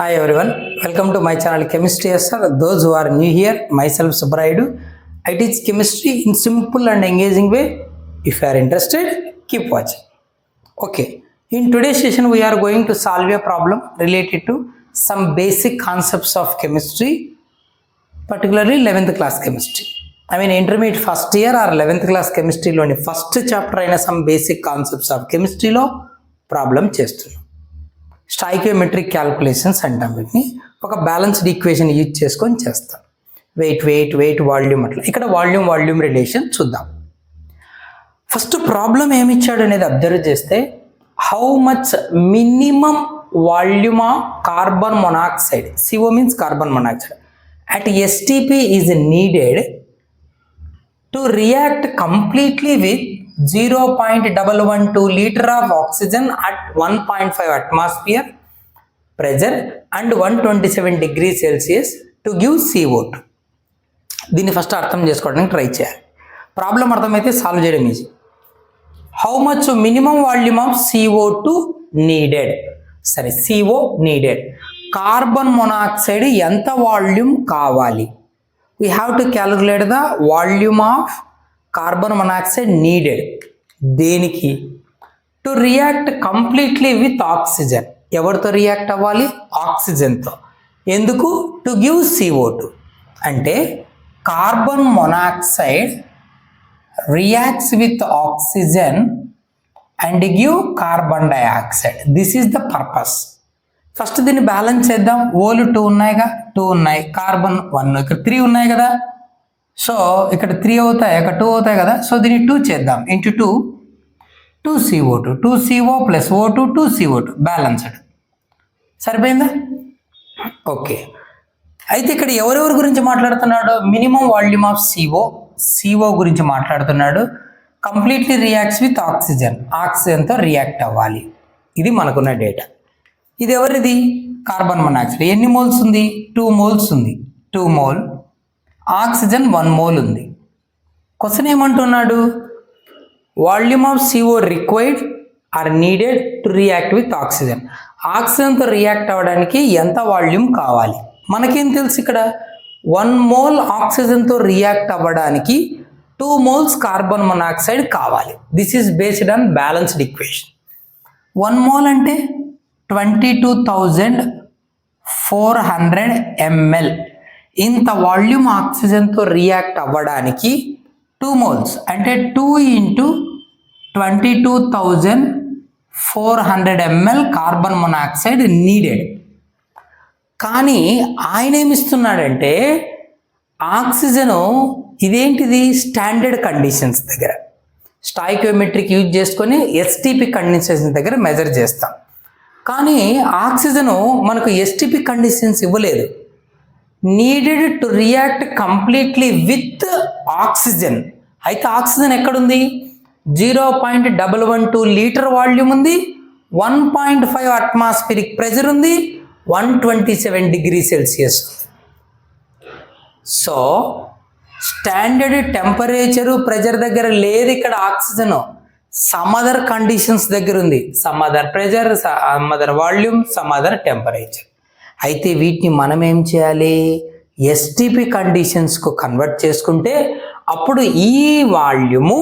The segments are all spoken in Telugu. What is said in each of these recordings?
Hi everyone, welcome to my channel Chemistry Sir. Those who are new here, myself Subraidu. I teach chemistry in simple and engaging way. If you are interested, keep watching. Okay, in today's session we are going to solve a problem related to some basic concepts of chemistry, particularly 11th class chemistry. I mean intermediate first year or 11th class chemistry loni first chapter aina some basic concepts of chemistry lo problem చేస్తున్నాం. స్టాయికియోమెట్రిక్ క్యాల్కులేషన్స్ అంటాం. వీటిని ఒక బ్యాలెన్స్డ్ ఈక్వేషన్ యూజ్ చేసుకొని చేస్తాం. వెయిట్ వాల్యూమ్ అట్లా. ఇక్కడ వాల్యూమ్ రిలేషన్ చూద్దాం. ఫస్ట్ ప్రాబ్లం ఏమి ఇచ్చాడు అనేది అబ్జర్వ్ చేస్తే, how much minimum volume of carbon monoxide, CO means carbon monoxide, at STP is needed to react completely with 0.112 liter of oxygen at 1.5 atmosphere pressure and 127 degrees Celsius to give CO2. దీన్ని ఫస్ట్ అర్థం చేసుకోవడానికి ట్రై చేయాలి. ప్రాబ్లం అర్థమైతే సాల్వ్ చేయడం easy. How much minimum volume of CO2 needed. సరే, CO నీడెడ్. కార్బన్ మొనాక్సైడ్ ఎంత వాల్యూమ్ కావాలి? we have to calculate the volume of carbon monoxide needed. దేనికి? To react completely with oxygen. ఎవరితో రియాక్ట్ అవ్వాలి? ఆక్సిజన్తో. ఎందుకు? To give CO2. అంటే carbon monoxide reacts with oxygen and give carbon dioxide. This is the purpose. First దీన్ని బ్యాలెన్స్ చేద్దాం. ఓలు 2 ఉన్నాయిగా, 2 ఉన్నాయి, కార్బన్ 1, ఇక్కడ 3 ఉన్నాయి కదా, సో ఇక్కడ 3 అవుతాయి, ఇక్కడ 2 అవుతాయి కదా, సో దీన్ని 2 చేద్దాం. Into 2 CO2, 2 CO plus O2, 2 CO2 balanced. సరిపోయిందా? ఓకే. అయితే ఇక్కడ ఎవరెవరి గురించి మాట్లాడుతున్నాడు? మినిమం వాల్యూమ్ ఆఫ్ CO గురించి మాట్లాడుతున్నాడు. కంప్లీట్లీ రియాక్ట్స్ విత్ ఆక్సిజన్, ఆక్సిజన్తో రియాక్ట్ అవ్వాలి. ఇది మనకున్న డేటా. ఇది ఎవరిది? Carbon monoxide. ఎన్ని మోల్స్ ఉంది? 2 మోల్స్ ఉంది. 2 మోల్. ఆక్సిజన్ 1 మోల్ ఉంది. క్వశ్చన్ ఏమంటున్నాడు? Volume of CO required or needed to react with oxygen. ఆక్సిజన్తో రియాక్ట్ అవ్వడానికి ఎంత వాల్యూమ్ కావాలి? మనకేం తెలుసు, ఇక్కడ 1 మోల్ ఆక్సిజన్తో రియాక్ట్ అవ్వడానికి 2 మోల్స్ కార్బన్ మొనాక్సైడ్ కావాలి. This is based on balanced equation. 1 mole అంటే 22,400 ml. ఇంత వాల్యూమ్ ఆక్సిజన్తో రియాక్ట్ అవ్వడానికి 2 మోల్స్ అంటే 2 × 22,400 ml కార్బన్ మొనాక్సైడ్ నీడెడ్. కానీ ఆయన ఏమిస్తున్నాడంటే ఆక్సిజను ఇదేంటిది? స్టాండర్డ్ కండిషన్స్ దగ్గర స్టాయికియోమెట్రిక్ యూజ్ చేసుకొని STP కండిషన్స్ దగ్గర మెజర్ చేస్తాం. కానీ ఆక్సిజను మనకు STP కండిషన్స్ ఇవ్వలేదు. Needed to react completely with oxygen. అయితే ఆక్సిజన్ ఎక్కడుంది? 0.112 లీటర్ వాల్యూమ్ ఉంది, 1.5 అట్మాస్ఫిరిక్ ప్రెజర్ ఉంది, 127 డిగ్రీ సెల్సియస్ ఉంది. సో స్టాండర్డ్ టెంపరేచరు ప్రెజర్ దగ్గర లేదు ఇక్కడ ఆక్సిజన్. సమ్ అదర్ కండిషన్స్ దగ్గర ఉంది. Some other pressure, some other volume, some other temperature. అయితే వీటిని మనం ఏం చేయాలి? STP కండిషన్స్కు కన్వర్ట్ చేసుకుంటే అప్పుడు ఈ వాల్యూము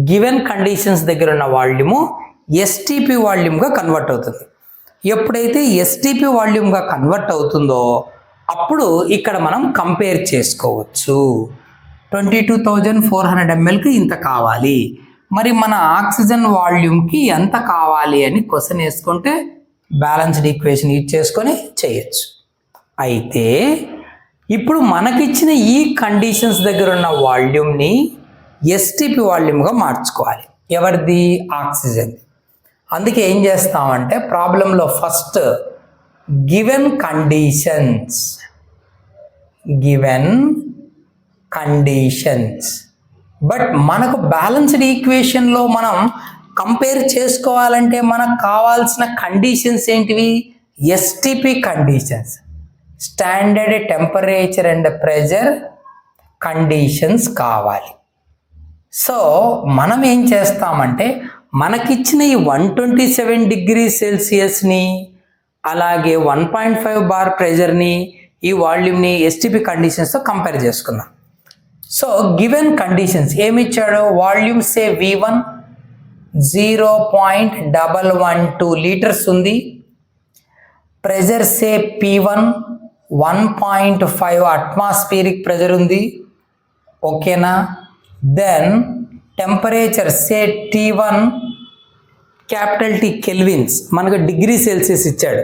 గివెన్ కండిషన్స్ దగ్గర ఉన్న వాల్యూము STP వాల్యూమ్గా కన్వర్ట్ అవుతుంది. ఎప్పుడైతే STP వాల్యూమ్గా కన్వర్ట్ అవుతుందో అప్పుడు ఇక్కడ మనం కంపేర్ చేసుకోవచ్చు. 22,400 mlకి ఇంత కావాలి, మరి మన ఆక్సిజన్ వాల్యూమ్కి ఎంత కావాలి అని క్వశ్చన్ వేసుకుంటే బ్యాలెన్స్డ్ ఈక్వేషన్ యూజ్ చేసుకొని చేయొచ్చు. అయితే ఇప్పుడు మనకిచ్చిన ఈ కండిషన్స్ దగ్గర ఉన్న వాల్యూమ్ని STP వాల్యూమ్గా మార్చుకోవాలి. ఎవరిది? ఆక్సిజన్. అందుకే ఏం చేస్తామంటే ప్రాబ్లంలో ఫస్ట్ గివెన్ కండిషన్స్ బట్ మనకు బ్యాలెన్స్డ్ ఈక్వేషన్లో మనం కంపేర్ చేసుకోవాలంటే మనకు కావాల్సిన కండిషన్స్ ఏంటివి? STP conditions, standard temperature and pressure conditions కావాలి. సో మనం ఏం చేస్తామంటే మనకిచ్చిన ఈ 127 డిగ్రీ సెల్సియస్ని అలాగే 1.5 బార్ ప్రెజర్ని ఈ వాల్యూమ్ని ఎస్టీపీ కండిషన్స్తో కంపేర్ చేసుకుందాం. సో గివెన్ కండిషన్స్ ఏమి ఇచ్చాడు, వాల్యూమ్ సే V1 0.112 లీటర్స్ ఉంది, pressure say P1 1.5 atmospheric pressure ఉంది, ఓకేనా. Then temperature say T1 capital T kelvins, మనకు డిగ్రీ సెల్సియస్ ఇచ్చాడు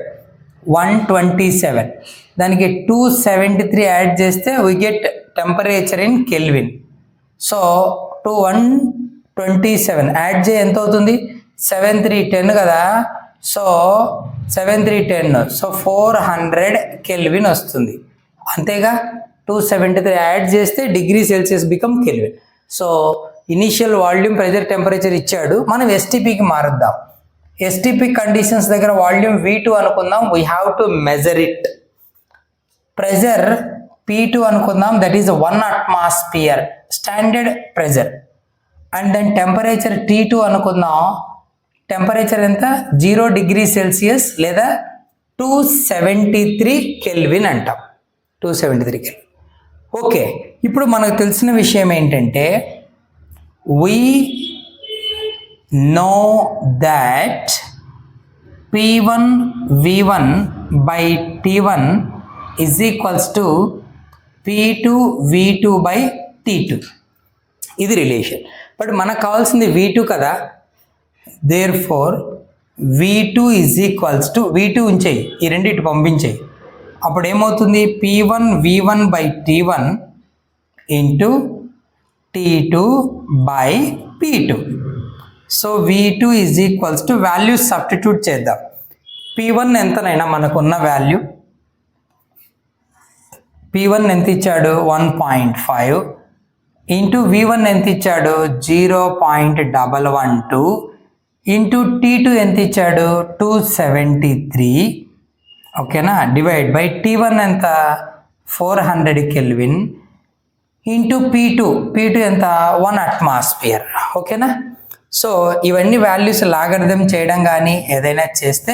127, దానికి 273 యాడ్ చేస్తే we get temperature in kelvin. So 127 add చేయి ఎంత అవుతుంది, 7310 కదా. సో 7310, సో 400 కెల్విన్ వస్తుంది అంతేగా. 273 యాడ్ చేస్తే degree Celsius become kelvin. So initial volume, pressure, temperature ఇచ్చాడు, మనం ఎస్టీపీకి మారుద్దాం. ఎస్టీపీ కండిషన్స్ దగ్గర వాల్యూమ్ V2 అనుకుందాం, we have to measure it. Pressure P2 అనుకుందాం, that is 1 atmosphere standard pressure. And then temperature T2 అనుకుందాం, టెంపరేచర్ ఎంత 0 డిగ్రీ సెల్సియస్ లేదా 273 కెల్విన్ అంటాం, 273 కెల్విన్. ఓకే, ఇప్పుడు మనకు తెలిసిన విషయం ఏంటంటే we know that P1 V1 by T1 is equals to P2 V2 by T2. ఇది రిలేషన్. బట్ మనకు కావాల్సింది V2 కదా, therefore V2 is equals to V2 ఉంచేయి, ఈ రెండింటి పంపించేయి. అప్పుడు ఏమవుతుంది, P1 V1 by T1 into T2 by P2. So V2 is equals to value substitute చేద్దాం. P1 ఎంతనైనా మనకున్న వాల్యూ, P1 ఎంత ఇచ్చాడు 1.5 ఇంటూ V1 ఎంత ఇచ్చాడు 0.112 ఇంటూ T2 ఎంత ఇచ్చాడు 273, ఓకేనా, డివైడ్ బై T1 ఎంత 400 కెల్విన్ ఇంటూ P2 ఎంత 1 అట్మాస్ఫియర్, ఓకేనా. సో ఇవన్నీ వాల్యూస్ లాగరిథం చేయడం కానీ ఏదైనా చేస్తే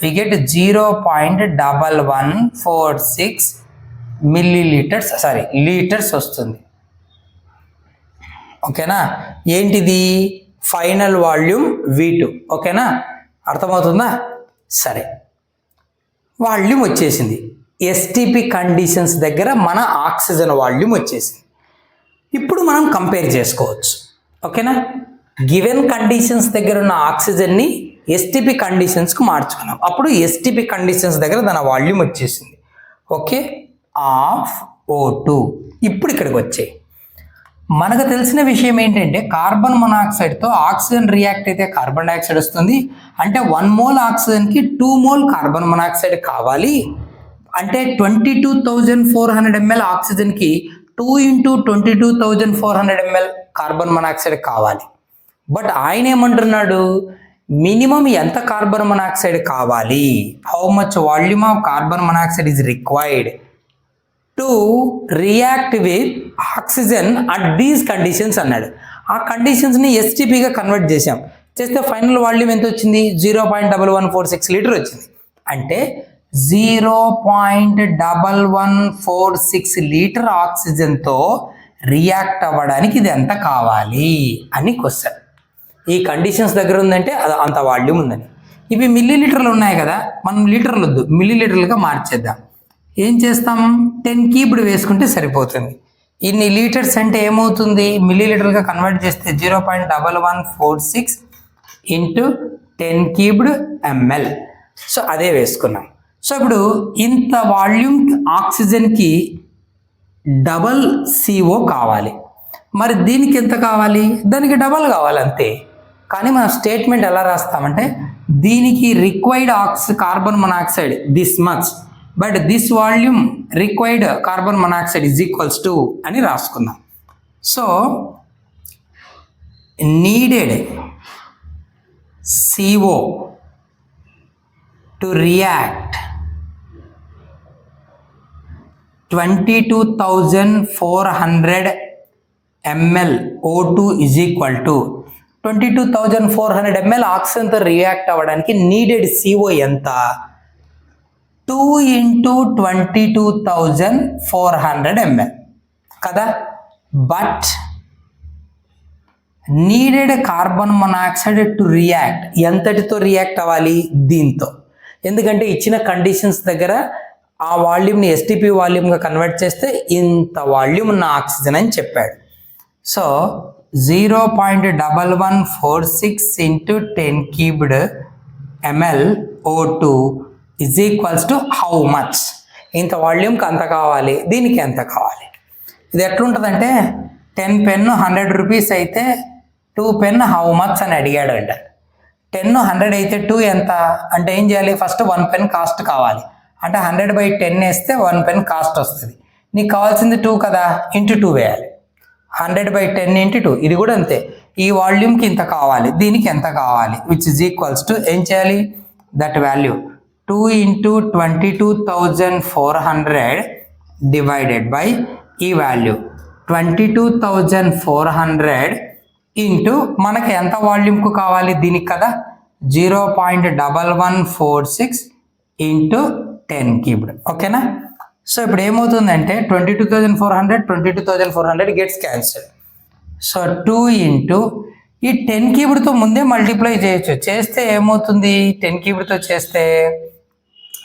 వి గెట్ 0.1146 మిల్లీలీటర్స్ లీటర్స్ వస్తుంది, ఓకేనా. ఏంటిది ఫైనల్ వాల్యూమ్ V2, ఓకేనా, అర్థమవుతుందా. సరే, వాల్యూమ్ వచ్చేసింది. ఎస్టీపీ కండిషన్స్ దగ్గర మన ఆక్సిజన్ వాల్యూమ్ వచ్చేసింది. ఇప్పుడు మనం కంపేర్ చేసుకోవచ్చు, ఓకేనా. గివెన్ కండిషన్స్ దగ్గర ఉన్న ఆక్సిజన్ని ఎస్టీపీ కండిషన్స్కి మార్చుకున్నాం, అప్పుడు ఎస్టీపీ కండిషన్స్ దగ్గర దాని వాల్యూమ్ వచ్చేసింది, ఓకే, ఆఫ్ O2. ఇప్పుడు ఇక్కడికి వచ్చాయి. మనకు తెలిసిన విషయం ఏంటంటే కార్బన్ మొనాక్సైడ్తో ఆక్సిజన్ రియాక్ట్ అయితే కార్బన్ డైఆక్సైడ్ వస్తుంది, అంటే 1 మోల్ ఆక్సిజన్కి 2 మోల్ కార్బన్ మొనాక్సైడ్ కావాలి. అంటే 22,400 ml ఆక్సిజన్కి 2 × 22,400 ml కార్బన్ మొనాక్సైడ్ కావాలి. బట్ ఆయన ఏమంటున్నాడు, మినిమం ఎంత కార్బన్ మొనాక్సైడ్ కావాలి, how much volume of carbon monoxide is required to react with oxygen at these conditions అన్నాడు. ఆ కండిషన్స్ని ఎస్టీపీగా కన్వర్ట్ చేస్తే ఫైనల్ వాల్యూమ్ ఎంత వచ్చింది 0.1146 లీటర్ వచ్చింది. అంటే 0.1146 లీటర్ ఆక్సిజన్తో రియాక్ట్ అవ్వడానికి ఇది ఎంత కావాలి అని క్వశ్చన్. ఈ కండిషన్స్ దగ్గర ఉందంటే అది అంత వాల్యూమ్ ఉందని. ఇవి మిల్లీలీటర్లు ఉన్నాయి కదా, మనం లీటర్లు వద్దు మిల్లీలీటర్లుగా మార్చేద్దాం. ఏం చేస్తాం, 10 క్యూబ్డ్ వేసుకుంటే సరిపోతుంది. ఇన్ని లీటర్స్ అంటే ఏమవుతుంది, మిల్లీలీటర్గా కన్వర్ట్ చేస్తే 0.1146 ఇంటూ 10 క్యూబ్డ్ ml. సో అదే వేసుకున్నాం. సో ఇప్పుడు ఇంత వాల్యూమ్ ఆక్సిజన్కి డబల్ CO కావాలి, మరి దీనికి ఎంత కావాలి, దానికి డబల్ కావాలి అంతే. కానీ మనం స్టేట్మెంట్ ఎలా రాస్తామంటే దీనికి required carbon monoxide this much, but this volume required carbon monoxide is equals to అని రాసుకుందాం. So needed CO to react 22,400 ml O2 is equal to 22,400 ml ఆక్సిజన్తో రియాక్ట్ అవ్వడానికి నీడెడ్ CO ఎంత 2 into 22,400 ml కదా. But needed carbon monoxide to react ఎంతటితో రియాక్ట్ అవ్వాలి? దీంతో. ఎందుకంటే ఇచ్చిన కండిషన్స్ దగ్గర ఆ వాల్యూమ్ని ఎస్టీపీ వాల్యూమ్గా కన్వర్ట్ చేస్తే ఇంత వాల్యూమ్ ఉన్న ఆక్సిజన్ అని చెప్పాడు. So 0.1146 into 10 cubed ml O2 is equals to how much? ఇంత వాల్యూమ్కి అంత కావాలి, దీనికి ఎంత కావాలి? ఇది ఎట్లుంటుందంటే 10 పెన్ 100 రూపీస్ అయితే 2 పెన్ హౌ మచ్ అని అడిగాడు అంట. 10 100 అయితే 2 ఎంత అంటే ఏం చేయాలి? ఫస్ట్ 1 పెన్ కాస్ట్ కావాలి అంటే 100/10 వేస్తే 1 పెన్ కాస్ట్ వస్తుంది. నీకు కావాల్సింది 2 కదా, ఇంటూ 2 వేయాలి. 100/10 into 2 ఇది కూడా అంతే. ఈ వాల్యూమ్కి ఇంత కావాలి, దీనికి ఎంత కావాలి, విచ్ ఇస్ ఈక్వల్స్ టు ఏం చేయాలి? That value 2 into 22,400 divided by ఈ వాల్యూ 22,400 ఇంటూ మనకి ఎంత వాల్యూమ్కు కావాలి దీనికి కదా 0.1146 ఇంటూ 10 క్యూబ్డ్. ఓకేనా? సో ఇప్పుడు ఏమవుతుందంటే 22,400 గెట్స్ క్యాన్సిల్. సో 2 ఇంటూ ఈ 10 క్యూబ్డ్తో ముందే మల్టిప్లై చేయొచ్చు. చేస్తే ఏమవుతుంది? 10 క్యూబ్డ్తో చేస్తే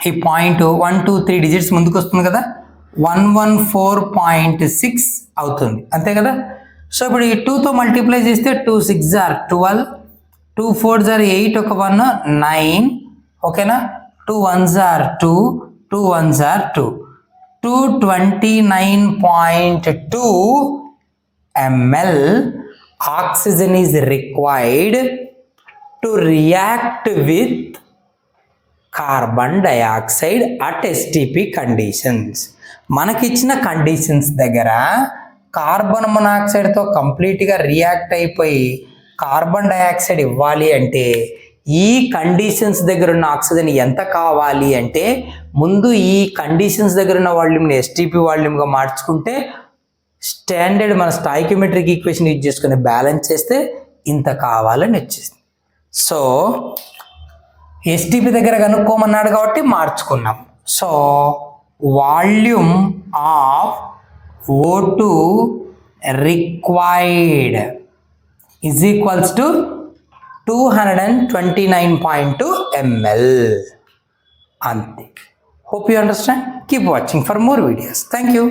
ఈ పాయింట్ 1 2 3 డిజిట్స్ ముందుకు వస్తుంది కదా, 114.6 అవుతుంది, అంతే కదా. సో ఇప్పుడు ఈ 2తో మల్టిప్లై చేస్తే 2 6 are 12, 2 4 are 8, ఒక 1 9, ఓకేనా. 2 1s are 2, 2 1s are 2, 229.2 ml oxygen is required to react with carbon dioxide at STP conditions. మనకిచ్చిన కండిషన్స్ దగ్గర కార్బన్ మొనాక్సైడ్తో కంప్లీట్గా రియాక్ట్ అయిపోయి కార్బన్ డయాక్సైడ్ ఇవ్వాలి అంటే ఈ కండిషన్స్ దగ్గర ఉన్న ఆక్సిజన్ ఎంత కావాలి అంటే ముందు ఈ కండిషన్స్ దగ్గర ఉన్న వాల్యూమ్ని ఎస్టీపీ వాల్యూమ్గా మార్చుకుంటే స్టాండర్డ్ మన స్టాయికియోమెట్రిక్ ఈక్వేషన్ యూజ్ చేసుకుని బ్యాలెన్స్ చేస్తే ఇంత కావాలని వచ్చేసింది. సో ఎస్టీపీ దగ్గర కనుక్కోమన్నాడు కాబట్టి మార్చుకున్నాం. So volume of O2 required is equals to 229.2 ml. అంతే. Hope you understand. Keep watching for more videos. Thank you.